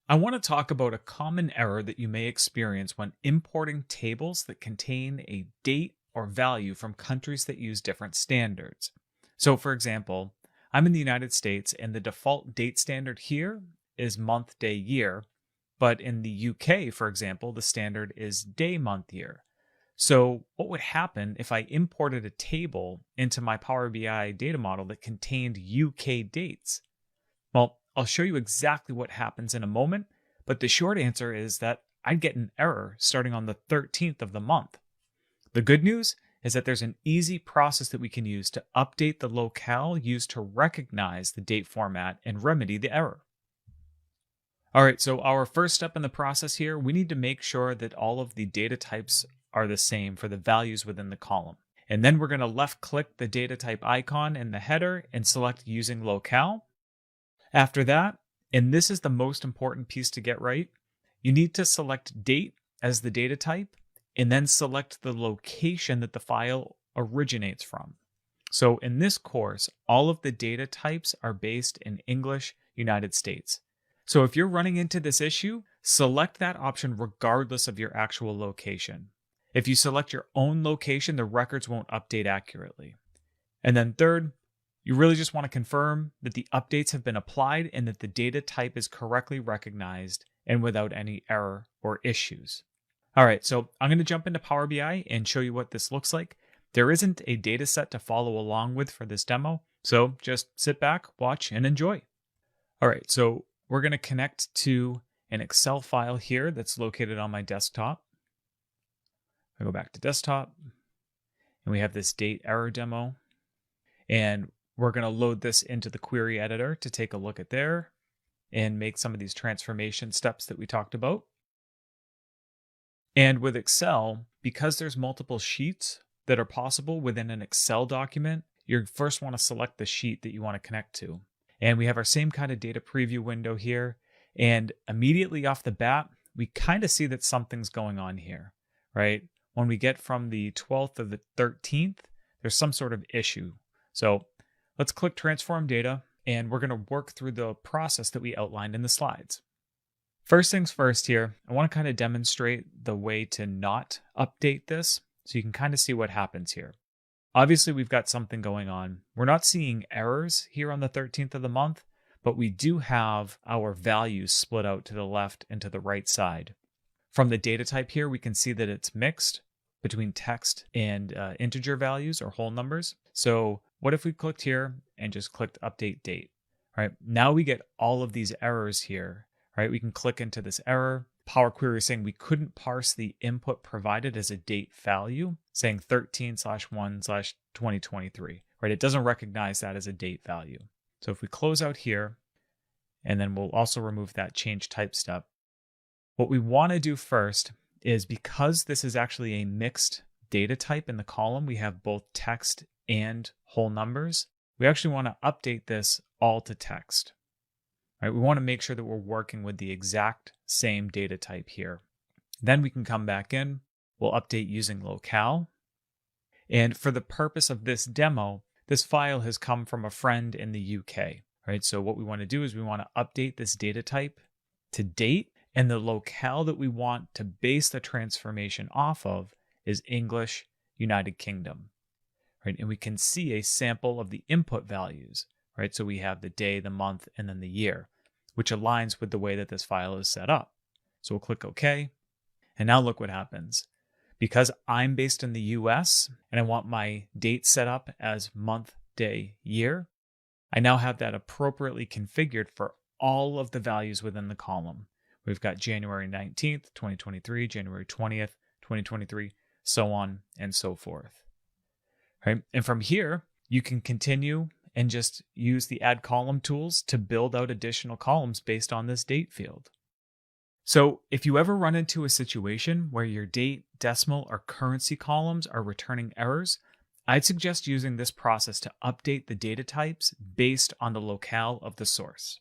I want to talk about a common error that you may experience when importing tables that contain a date or value from countries that use different standards. So, for example, I'm in the United States and the default date standard here is month, day, year. But in the UK, for example, the standard is day, month, year. So, what would happen if I imported a table into my Power BI data model that contained UK dates? Well, I'll show you exactly what happens in a moment, but the short answer is that I'd get an error starting on the 13th of the month. The good news is that there's an easy process that we can use to update the locale used to recognize the date format and remedy the error. All right, so our first step in the process here, we need to make sure that all of the data types are the same for the values within the column. And then we're going to left click the data type icon in the header and select using locale. After that, and this is the most important piece to get right, you need to select date as the data type and then select the location that the file originates from. So in this course, all of the data types are based in English, United States. So if you're running into this issue, select that option regardless of your actual location. If you select your own location, the records won't update accurately. And then third, you really just want to confirm that the updates have been applied and that the data type is correctly recognized and without any error or issues. All right, so I'm going to jump into Power BI and show you what this looks like. There isn't a data set to follow along with for this demo, so just sit back, watch, and enjoy. All right, so we're going to connect to an Excel file here that's located on my desktop. I go back to desktop, and we have this date error demo. And we're going to load this into the query editor to take a look at there and make some of these transformation steps that we talked about. And with Excel, because there's multiple sheets that are possible within an Excel document, you first want to select the sheet that you want to connect to. And we have our same kind of data preview window here. And immediately off the bat, we kind of see that something's going on here, right? When we get from the 12th to the 13th, there's some sort of issue. So let's click Transform Data, and we're going to work through the process that we outlined in the slides. First things first here, I want to kind of demonstrate the way to not update this so you can kind of see what happens here. Obviously, we've got something going on. We're not seeing errors here on the 13th of the month, but we do have our values split out to the left and to the right side. From the data type here, we can see that it's mixed between text and integer values or whole numbers. So what if we clicked here and just clicked update date? All right, now we get all of these errors here, right? We can click into this error. Power Query is saying we couldn't parse the input provided as a date value, saying 13/1/2023, right? It doesn't recognize that as a date value. So if we close out here, and then we'll also remove that change type step. What we want to do first is, because this is actually a mixed data type in the column, we have both text and whole numbers. We actually want to update this all to text. Right? We want to make sure that we're working with the exact same data type here. Then we can come back in, we'll update using locale. And for the purpose of this demo, this file has come from a friend in the UK. Right? So what we want to do is we want to update this data type to date, and the locale that we want to base the transformation off of is English, United Kingdom. Right? And we can see a sample of the input values. Right? So we have the day, the month, and then the year, which aligns with the way that this file is set up. So we'll click OK. And now look what happens. Because I'm based in the US and I want my date set up as month, day, year, I now have that appropriately configured for all of the values within the column. We've got January 19th, 2023, January 20th, 2023, so on and so forth. Right? And from here, you can continue and just use the add column tools to build out additional columns based on this date field. So if you ever run into a situation where your date, decimal, or currency columns are returning errors, I'd suggest using this process to update the data types based on the locale of the source.